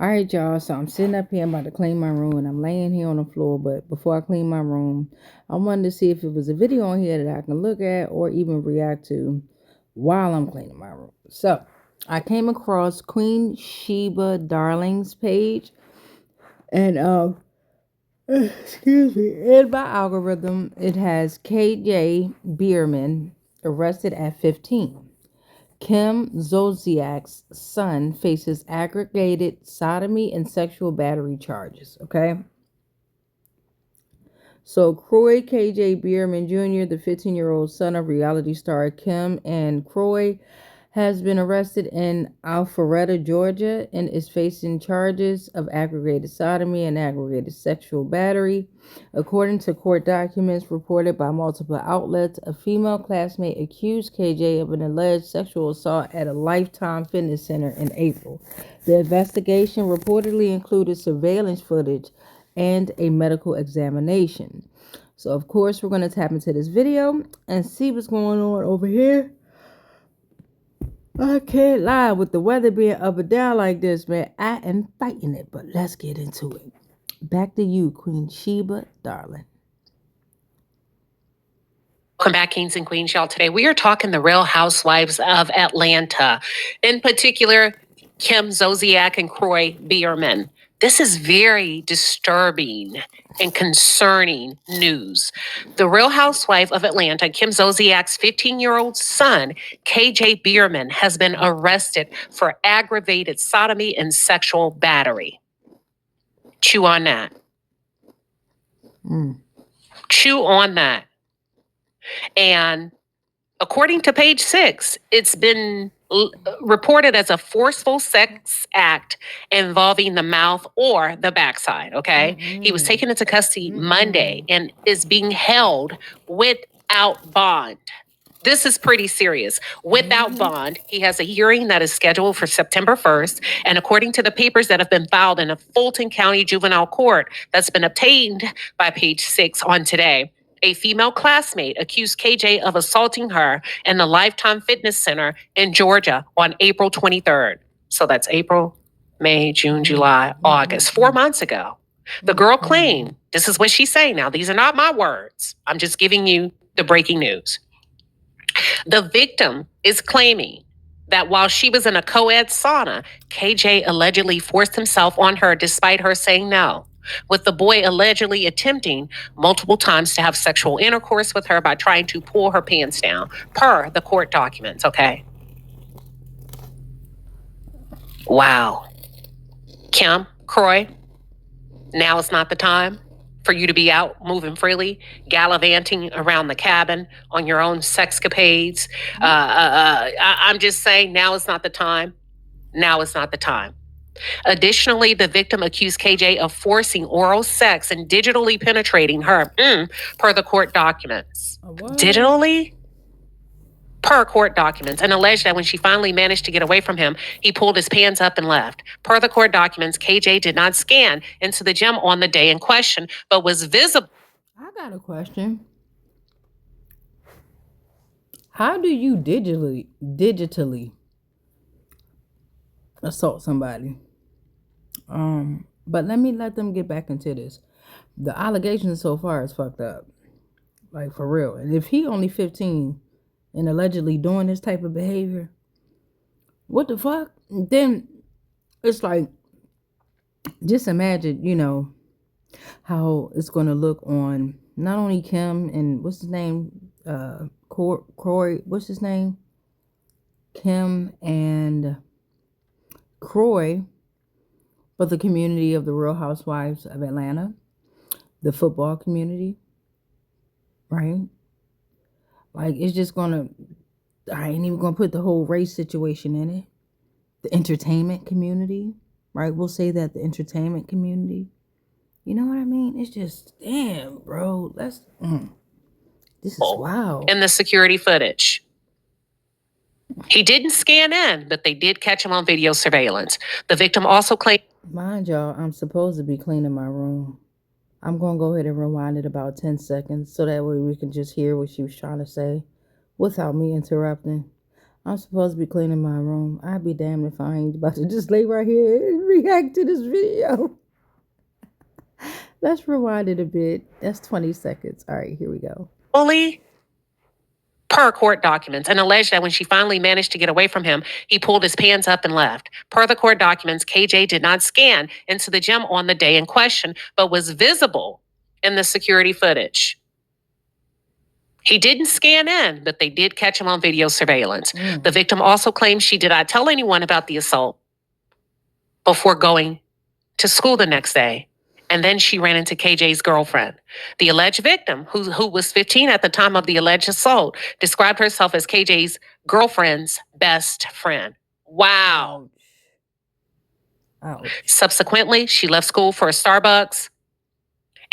All right, y'all. So I'm sitting up here. I'm about to clean my room, and I'm laying here on the floor. But before I clean my room, I wanted to see if it was a video on here that I can look at or even react to while I'm cleaning my room. So I came across Queen Sheba Darling's page, and excuse me, in my algorithm, it has KJ Biermann arrested at 15. Kim Zolciak's son faces aggravated sodomy and sexual battery charges. Okay. So Croy KJ Biermann Jr., the 15-year-old son of reality star Kim and Croy, has been arrested in Alpharetta, Georgia, and is facing charges of aggravated sodomy and aggravated sexual battery. According to court documents reported by multiple outlets, a female classmate accused KJ of an alleged sexual assault at a Lifetime Fitness Center in April. The investigation reportedly included surveillance footage and a medical examination. So, of course, we're going to tap into this video and see what's going on over here. I can't lie, with the weather being up and down like this, man, I am fighting it, but let's get into it. Back to you, Queen Sheba Darling. Welcome back, Kings and Queens, y'all. Today we are talking the Real Housewives of Atlanta, in particular, Kim Zolciak and Croy Biermann. This is very disturbing and concerning news. The Real Housewife of Atlanta, Kim Zolciak's 15-year-old son, KJ Biermann, has been arrested for aggravated sodomy and sexual battery. Chew on that. Chew on that. And according to page 6, it's been reported as a forceful sex act involving the mouth or the backside, okay? He was taken into custody Monday and is being held without bond. This is pretty serious. Without bond, he has a hearing that is scheduled for September 1st. And according to the papers that have been filed in a Fulton County Juvenile Court that's been obtained by page 6 on today, a female classmate accused KJ of assaulting her in the Lifetime Fitness Center in Georgia on April 23rd. So that's April, May, June, July, August, 4 months ago. The girl claimed, this is what she's saying now, these are not my words, I'm just giving you the breaking news. The victim is claiming that while she was in a co-ed sauna, KJ allegedly forced himself on her despite her saying no, with the boy allegedly attempting multiple times to have sexual intercourse with her by trying to pull her pants down, per the court documents, okay? Wow. Kim, Croy, now is not the time for you to be out moving freely, gallivanting around the cabin on your own sexcapades. I'm just saying, now is not the time. Now is not the time. Additionally, the victim accused KJ of forcing oral sex and digitally penetrating her, per the court documents. Digitally? Per court documents, and alleged that when she finally managed to get away from him, he pulled his pants up and left. Per the court documents, KJ did not scan into the gym on the day in question, but was visible. I got a question. How do you digitally assault somebody? But let them get back into this. The allegations so far is fucked up. Like, for real. And if he only 15 and allegedly doing this type of behavior, what the fuck? Then it's like, just imagine, how it's going to look on not only Kim and what's his name? Croy, what's his name? Kim and Croy, but the community of the Real Housewives of Atlanta, the football community, right? Like, it's just gonna, I ain't even gonna put the whole race situation in it. The entertainment community, right? We'll say that the entertainment community. You know what I mean? It's just, damn, bro. This is wild. In the security footage. He didn't scan in, but they did catch him on video surveillance. The victim also claimed... Mind y'all, I'm supposed to be cleaning my room. I'm going to go ahead and rewind it about 10 seconds so that way we can just hear what she was trying to say without me interrupting. I'm supposed to be cleaning my room. I'd be damned if I ain't about to just lay right here react to this video. Let's rewind it a bit. That's 20 seconds. All right, here we go. Fully per court documents, and alleged that when she finally managed to get away from him, he pulled his pants up and left. Per the court documents, KJ did not scan into the gym on the day in question, but was visible in the security footage. He didn't scan in, but they did catch him on video surveillance. The victim also claims she did not tell anyone about the assault before going to school the next day. And then she ran into KJ's girlfriend. The alleged victim, who was 15 at the time of the alleged assault, described herself as KJ's girlfriend's best friend. Wow. Ouch. Subsequently, she left school for a Starbucks,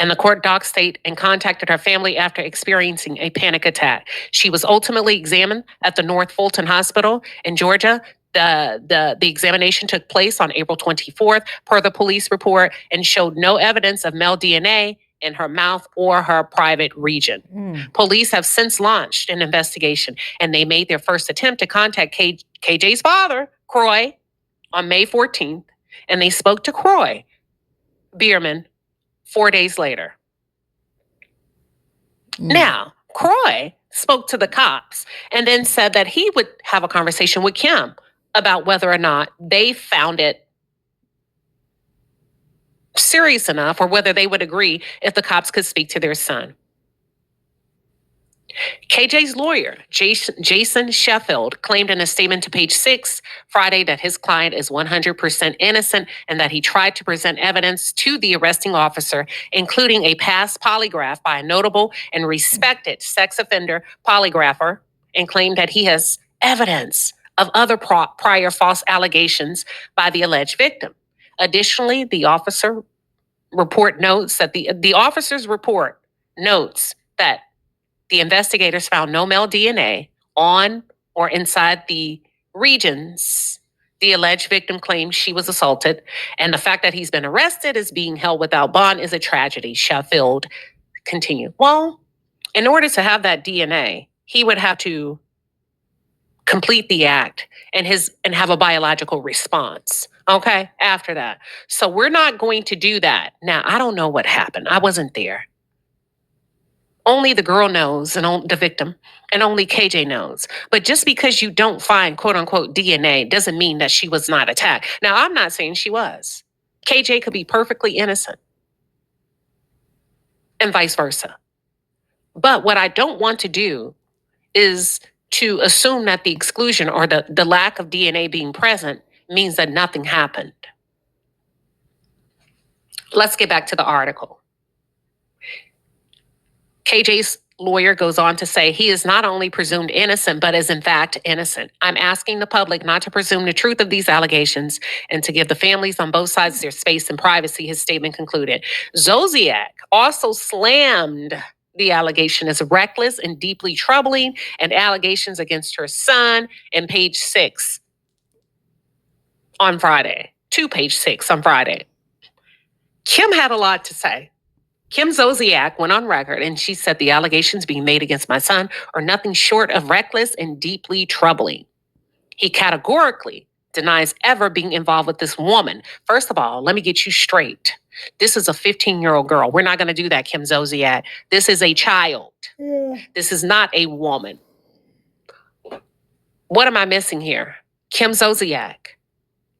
and the court doc state and contacted her family after experiencing a panic attack. She was ultimately examined at the North Fulton Hospital in Georgia. The examination took place on April 24th, per the police report, and showed no evidence of male DNA in her mouth or her private region. Police have since launched an investigation, and they made their first attempt to contact KJ's father, Croy, on May 14th, and they spoke to Croy, Biermann, 4 days later. Now, Croy spoke to the cops and then said that he would have a conversation with Kim about whether or not they found it serious enough or whether they would agree if the cops could speak to their son. KJ's lawyer, Jason Sheffield, claimed in a statement to Page 6 Friday that his client is 100% innocent and that he tried to present evidence to the arresting officer, including a past polygraph by a notable and respected sex offender polygrapher, and claimed that he has evidence of other prior false allegations by the alleged victim. Additionally, the officer's report notes that the investigators found no male DNA on or inside the regions the alleged victim claims she was assaulted, and the fact that he's been arrested is being held without bond is a tragedy, Sheffield continued. Well, in order to have that DNA, he would have to complete the act and have a biological response. Okay, after that. So we're not going to do that. Now, I don't know what happened. I wasn't there. Only the girl knows, and the victim, and only KJ knows. But just because you don't find quote unquote DNA doesn't mean that she was not attacked. Now, I'm not saying she was. KJ could be perfectly innocent, and vice versa. But what I don't want to do is to assume that the exclusion or the lack of DNA being present means that nothing happened. Let's get back to the article. KJ's lawyer goes on to say he is not only presumed innocent, but is in fact innocent. I'm asking the public not to presume the truth of these allegations and to give the families on both sides their space and privacy, his statement concluded. Zosiak also slammed the allegation as reckless and deeply troubling, and allegations against her son in Page 6 on Friday, to Page 6 on Friday. Kim had a lot to say. Kim Zosiak went on record and she said the allegations being made against my son are nothing short of reckless and deeply troubling. He categorically denies ever being involved with this woman. First of all, let me get you straight. This is a 15-year-old girl. We're not going to do that, Kim Zosiak. This is a child. This is not a woman. What am I missing here? Kim Zosiak.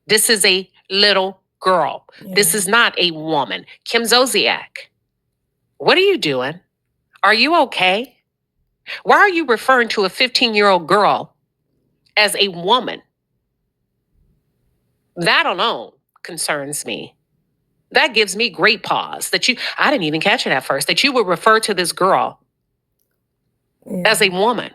This is a little girl. This is not a woman. Kim Zosiak. What are you doing? Are you okay? Why are you referring to a 15-year-old girl as a woman? That alone concerns me. That gives me great pause that I didn't even catch it at first, that you would refer to this girl as a woman.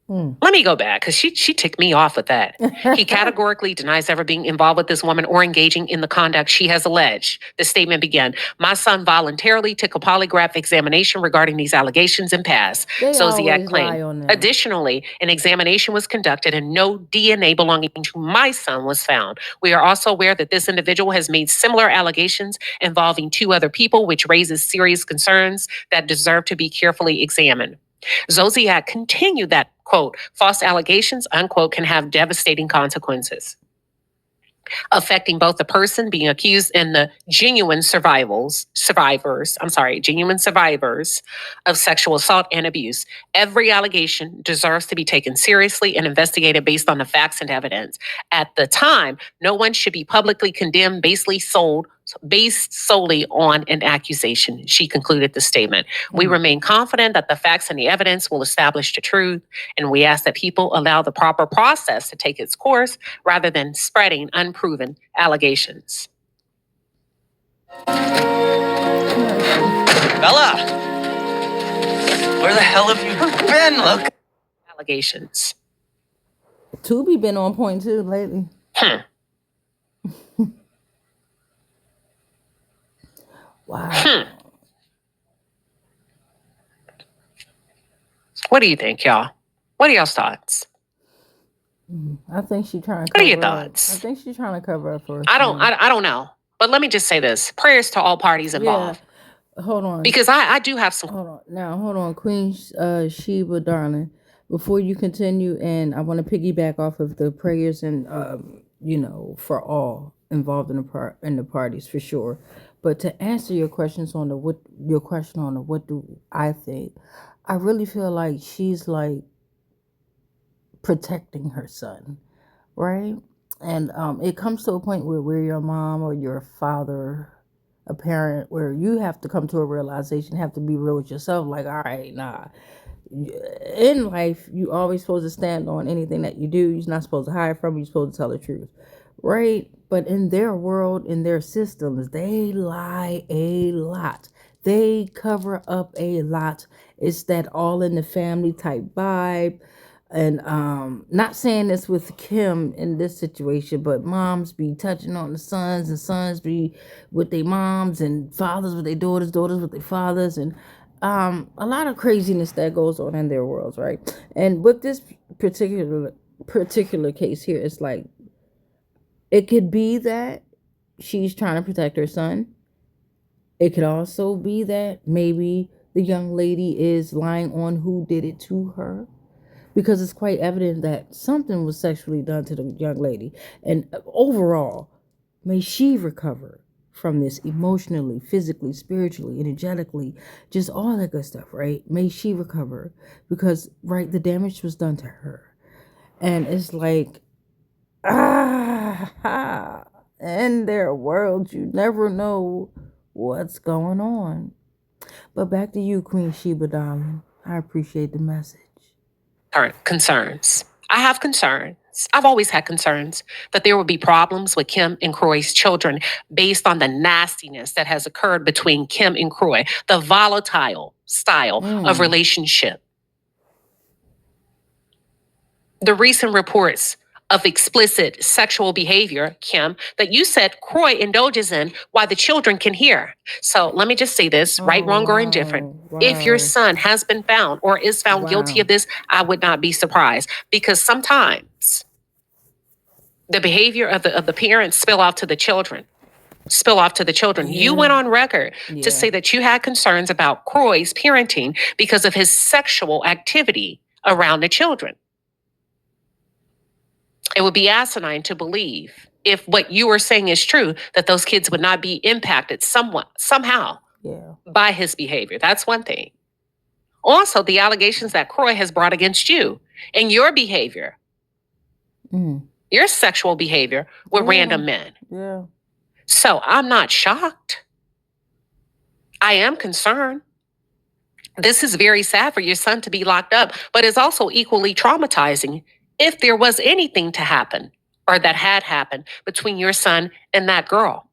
Let me go back because she ticked me off with that. He categorically denies ever being involved with this woman or engaging in the conduct she has alleged. The statement began, my son voluntarily took a polygraph examination regarding these allegations and passed. Zosiak claimed. Additionally, an examination was conducted and no DNA belonging to my son was found. We are also aware that this individual has made similar allegations involving two other people, which raises serious concerns that deserve to be carefully examined. Zosiak continued that, quote, false allegations, unquote, can have devastating consequences. affecting both the person being accused and the genuine survivors of sexual assault and abuse. Every allegation deserves to be taken seriously and investigated based on the facts and evidence. At the time, no one should be publicly condemned based solely on an accusation, she concluded the statement. We remain confident that the facts and the evidence will establish the truth, and we ask that people allow the proper process to take its course rather than spreading unproven allegations. Bella! Where the hell have you been? Look. Allegations. Tubi been on point too lately. Wow. What do you think, y'all? What are y'all's thoughts? I think she's trying to What are your cover up. thoughts? I think she's trying to cover up for her I don't son. know. But let me just say this. Prayers to all parties involved. Hold on. Because I do have some. Hold on. Queen Sheba, darling. Before you continue, and I want to piggyback off of the prayers and for all involved in the parties for sure. But to answer your questions on what do I think, I really feel like she's like protecting her son, right? And it comes to a point where your mom or your father, a parent, where you have to come to a realization, have to be real with yourself, like, all right, nah. In life, you always supposed to stand on anything that you do. You're not supposed to hide from it. You're supposed to tell the truth, right? But in their world, in their systems, they lie a lot. They cover up a lot. It's that all in the family type vibe. And not saying this with Kim in this situation, but moms be touching on the sons, and sons be with their moms, and fathers with their daughters, daughters with their fathers, and a lot of craziness that goes on in their worlds, right? And with this particular case here, it's like it could be that she's trying to protect her son. It could also be that maybe the young lady is lying on who did it to her, because it's quite evident that something was sexually done to the young lady. And overall, may she recover from this emotionally, physically, spiritually, energetically, just all that good stuff, right? May she recover, because, right, the damage was done to her. And it's like, in their world, you never know what's going on. But back to you, Queen Sheba, darling. I appreciate the message. Concerns. I have concerns. I've always had concerns that there will be problems with Kim and Kroy's children based on the nastiness that has occurred between Kim and Kroy, the volatile style of relationship. The recent reports of explicit sexual behavior, Kim, that you said Kroy indulges in while the children can hear. So let me just say this, right, wrong, or indifferent. If your son has been found or is found guilty of this, I would not be surprised, because sometimes the behavior of the parents spill off to the children. You went on record to say that you had concerns about Kroy's parenting because of his sexual activity around the children. It would be asinine to believe, if what you are saying is true, that those kids would not be impacted somehow by his behavior. That's one thing. Also, the allegations that Kroy has brought against you and your behavior, your sexual behavior with random men. Yeah. So I'm not shocked. I am concerned. This is very sad for your son to be locked up, but it's also equally traumatizing if there was anything to happen or that had happened between your son and that girl.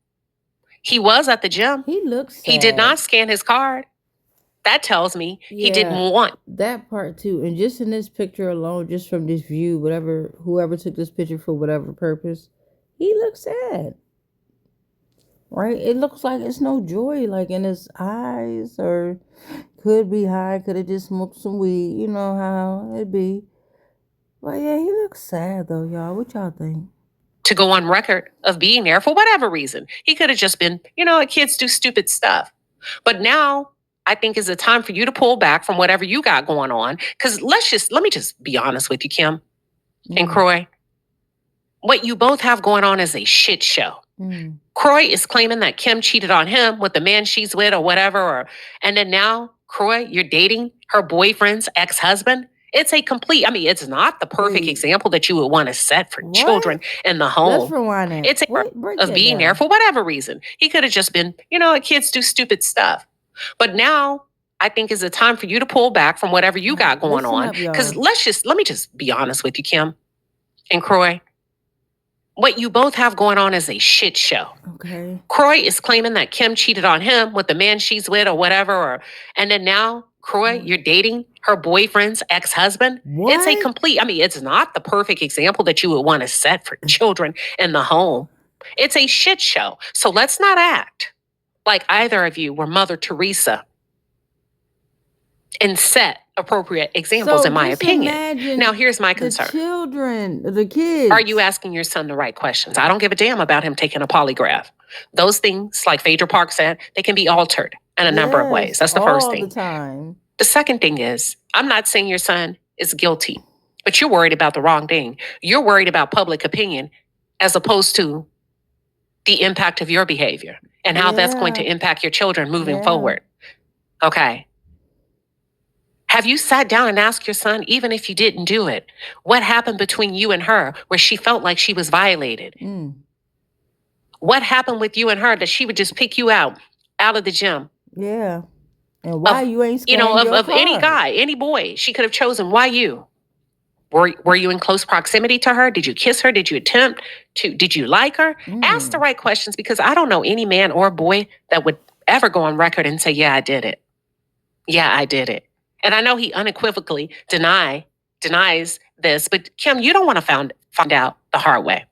He was at the gym. He looks sad. He did not scan his card. That tells me he didn't want that part too. And just in this picture alone, just from this view, whoever took this picture for whatever purpose, he looks sad. Right? It looks like it's no joy like in his eyes, or could be high, could have just smoked some weed, you know how it be. But yeah, he looks sad though, y'all. What y'all think? To go on record of being there for whatever reason. He could have just been, kids do stupid stuff. But now I think is a time for you to pull back from whatever you got going on. Because let me just be honest with you, Kim and Kroy. What you both have going on is a shit show. Croy is claiming that Kim cheated on him with the man she's with or whatever. And then now, Croy, you're dating her boyfriend's ex-husband. It's a complete, it's not the perfect example that you would want to set for children in the home. Let's rewind that. It's of being there for whatever reason. He could have just been, kids do stupid stuff. But now I think is a time for you to pull back from whatever you got going on. Because let me just be honest with you, Kim and Croy. What you both have going on is a shit show. Okay. Croy is claiming that Kim cheated on him with the man she's with or whatever. And then now, Croy, you're dating her boyfriend's ex-husband. What? It's a complete, it's not the perfect example that you would want to set for children in the home. It's a shit show. So let's not act like either of you were Mother Teresa and set appropriate examples, in my opinion. Now, here's my concern. The kids. Are you asking your son the right questions? I don't give a damn about him taking a polygraph. Those things, like Phaedra Park said, they can be altered in a number of ways. That's the first thing. All the time. The second thing is, I'm not saying your son is guilty, but you're worried about the wrong thing. You're worried about public opinion as opposed to the impact of your behavior and how that's going to impact your children moving forward. Okay. Have you sat down and asked your son, even if you didn't do it, what happened between you and her where she felt like she was violated? What happened with you and her that she would just pick you out of the gym? Yeah. And why you ain't scanning of any guy, any boy she could have chosen? Why you? Were you in close proximity to her? Did you kiss her? Did you attempt to? Did you like her? Ask the right questions, because I don't know any man or boy that would ever go on record and say, yeah, I did it. Yeah, I did it. And I know he unequivocally denies this, but Kim, you don't want to find out the hard way.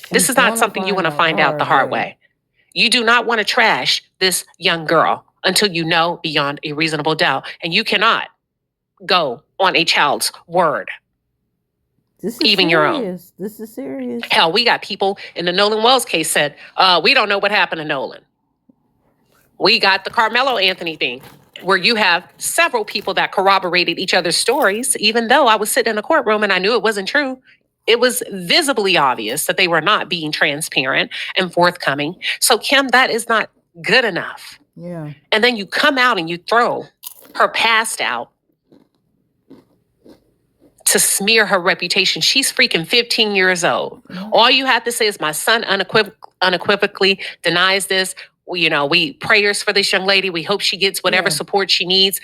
This is not something you want to find out the hard way. You do not want to trash this young girl until you know beyond a reasonable doubt. And you cannot go on a child's word. This is even serious. Your own. This is serious. Hell, we got people in the Nolan Wells case said, we don't know what happened to Nolan. We got the Carmelo Anthony thing, where you have several people that corroborated each other's stories, even though I was sitting in a courtroom and I knew it wasn't true. It was visibly obvious that they were not being transparent and forthcoming. So, Kim, that is not good enough. Yeah. And then you come out and you throw her past out to smear her reputation. She's freaking 15 years old. All you have to say is my son unequivocally denies this. We prayers for this young lady. We hope she gets whatever support she needs.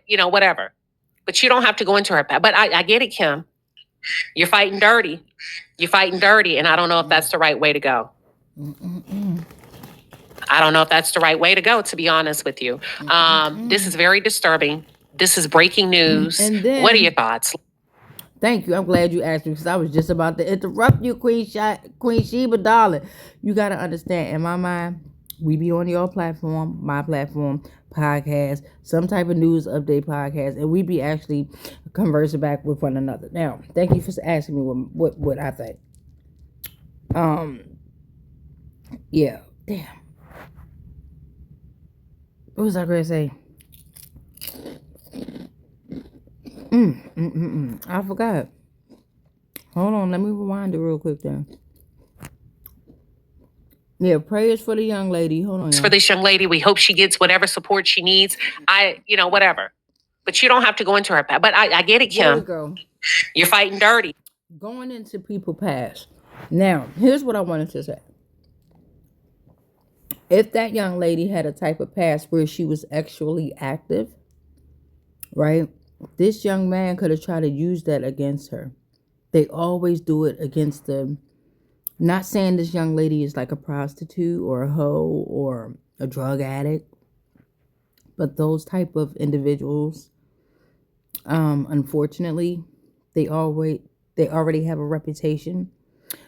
Whatever. But you don't have to go into her. But I get it, Kim. You're fighting dirty. And I don't know if that's the right way to go. I don't know if that's the right way to go, to be honest with you. This is very disturbing. This is breaking news. What are your thoughts? Thank you. I'm glad you asked me, because I was just about to interrupt you, Queen Sheba, darling. You got to understand, in my mind, we be on your platform, my platform, podcast, some type of news update podcast, and we be actually conversing back with one another. Now, thank you for asking me what I think. Yeah, damn. What was I going to say? I forgot. Hold on, let me rewind it real quick then. Yeah, prayers for the young lady. Hold on. For this young lady, we hope she gets whatever support she needs. Whatever. But you don't have to go into her past. But I get it, Kim. You're fighting dirty. Going into people's past. Now, here's what I wanted to say. If that young lady had a type of past where she was sexually active, right? This young man could have tried to use that against her. They always do it against them. Not saying this young lady is like a prostitute or a hoe or a drug addict, but those type of individuals, unfortunately, they already have a reputation.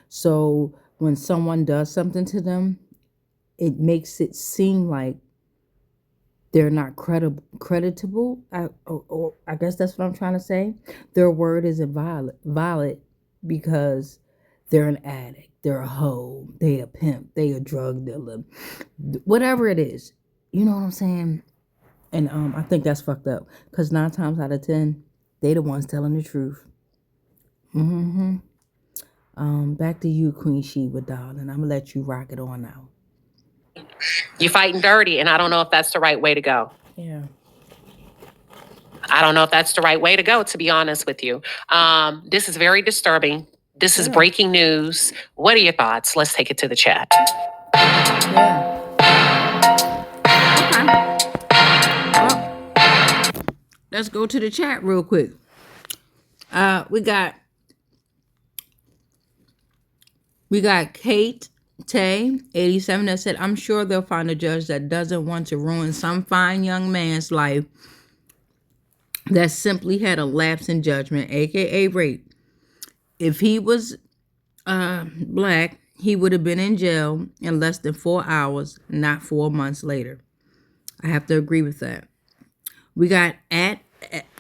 So when someone does something to them, it makes it seem like they're not creditable. I guess that's what I'm trying to say. Their word isn't valid because they're an addict. They're a hoe. They a pimp. They a drug dealer. Whatever it is. You know what I'm saying? And I think that's fucked up. Because 9 times out of 10, they the ones telling the truth. Back to you, Queen Sheba, darling. I'm gonna let you rock it on now. You're fighting dirty, and I don't know if that's the right way to go. Yeah. I don't know if that's the right way to go, to be honest with you. This is very disturbing. This is Yeah. breaking news. What are your thoughts? Let's take it to the chat. Yeah. Okay. Well, let's go to the chat real quick. We got Kate Tay 87 that said, I'm sure they'll find a judge that doesn't want to ruin some fine young man's life that simply had a lapse in judgment, aka rape. If he was black, he would have been in jail in less than 4 hours, not 4 months later. I have to agree with that. We got at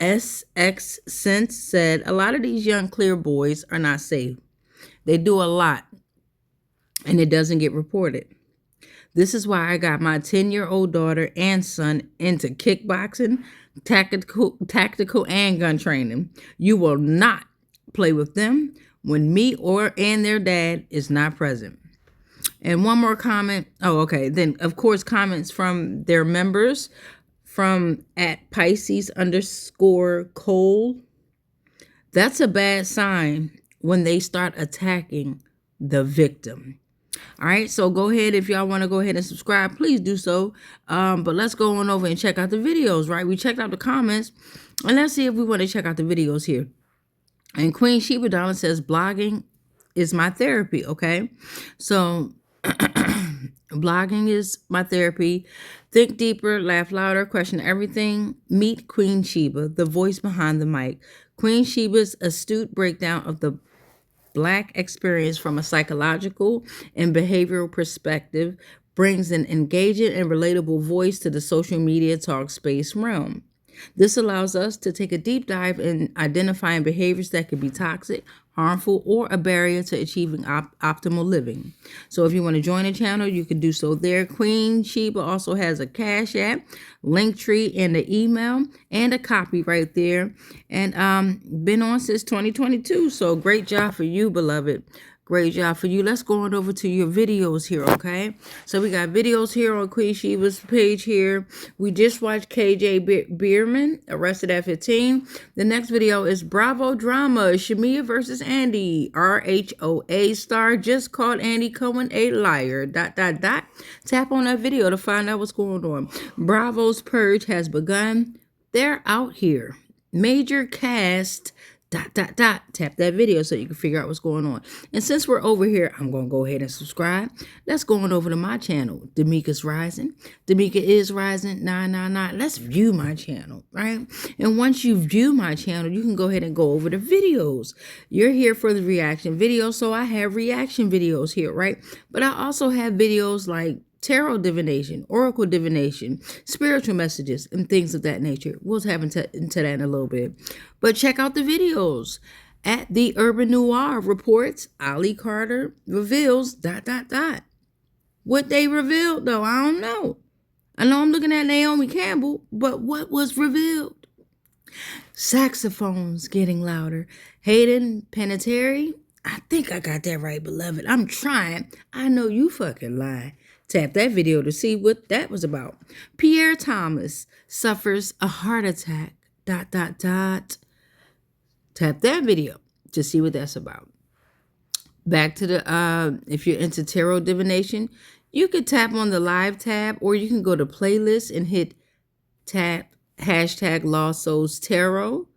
SX Sense said, a lot of these young clear boys are not safe. They do a lot and it doesn't get reported. This is why I got my 10-year-old daughter and son into kickboxing, tactical and gun training. You will not play with them when me and their dad is not present. And one more comment. Oh, okay. Then, of course, comments from their members from at Pisces_Cole. That's a bad sign when they start attacking the victim. All right, so go ahead. If y'all want to go ahead and subscribe, please do so. But let's go on over and check out the videos, right? We checked out the comments, and let's see if we want to check out the videos here. And Queen Sheba Darling says, blogging is my therapy, okay? So blogging is my therapy. Think deeper, laugh louder, question everything. Meet Queen Sheba, the voice behind the mic. Queen Sheba's astute breakdown of the Black experience from a psychological and behavioral perspective brings an engaging and relatable voice to the social media talk space realm. This allows us to take a deep dive in identifying behaviors that could be toxic, harmful, or a barrier to achieving optimal living. So if you want to join the channel, you can do so there. Queen Sheba also has a Cash App, Linktree, and the email, and a copy right there. And been on since 2022. So great job for you, beloved. Great job for you. Let's go on over to your videos here, okay? So we got videos here on Queen Sheba's page here. We just watched KJ Biermann, arrested at 15. The next video is Bravo Drama, Shamia versus Andy. RHOA star just called Andy Cohen a liar. ... Tap on that video to find out what's going on. Bravo's purge has begun. They're out here. Major cast... ... Tap that video so you can figure out what's going on. And since we're over here, I'm going to go ahead and subscribe. Let's go on over to my channel, Damika's Rising. Damika is Rising 999. Let's view my channel, right? And once you view my channel, you can go ahead and go over the videos. You're here for the reaction videos, so I have reaction videos here, right? But I also have videos like tarot divination, oracle divination, spiritual messages, and things of that nature. We'll have into that in a little bit. But check out the videos. At the Urban Noir reports, Ali Carter reveals ... What they revealed, though, I don't know. I know I'm looking at Naomi Campbell, but what was revealed? Saxophones getting louder. Hayden Panettiere, I think I got that right, beloved. I'm trying. I know you fucking lying. Tap that video to see what that was about. Pierre Thomas suffers a heart attack. ... Tap that video to see what that's about. Back to the, if you're into tarot divination, you could tap on the live tab, or you can go to playlist and hit tap hashtag Lost Souls Tarot,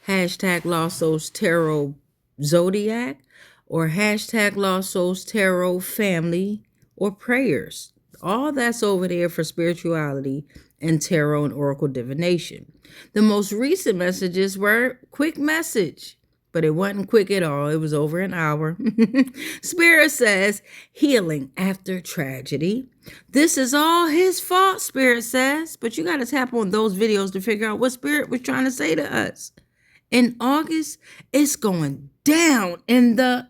hashtag Lost Souls Tarot Zodiac, or hashtag Lost Souls Tarot Family, or prayers. All that's over there for spirituality and tarot and oracle divination. The most recent messages were quick message, but it wasn't quick at all. It was over an hour. Spirit says, healing after tragedy. This is all his fault, Spirit says. But you got to tap on those videos to figure out what Spirit was trying to say to us. In August, it's going down in the ...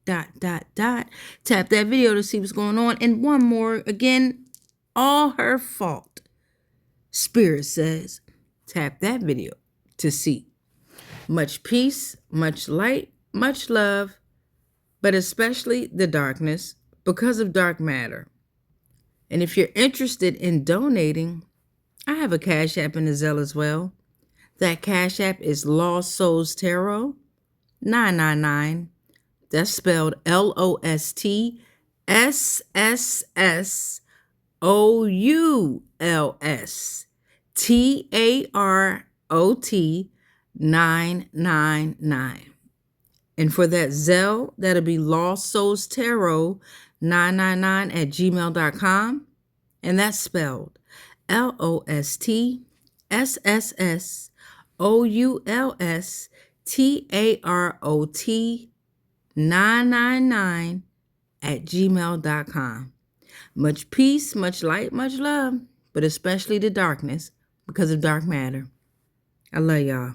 Tap that video to see what's going on. And one more, again, all her fault. Spirit says, tap that video to see. Much peace, much light, much love. but especially the darkness because of dark matter. And if you're interested in donating, I have a Cash App and a Zelle as well. That Cash App is Lost Souls Tarot 999. That's spelled LOSTSSOULS TAROT 999. And for that Zelle, that'll be Lost Souls Tarot 999 at gmail.com. And that's spelled LOSTSSOULS TAROT 999 at gmail.com. Much peace, much light, much love, but especially the darkness because of dark matter. I love y'all.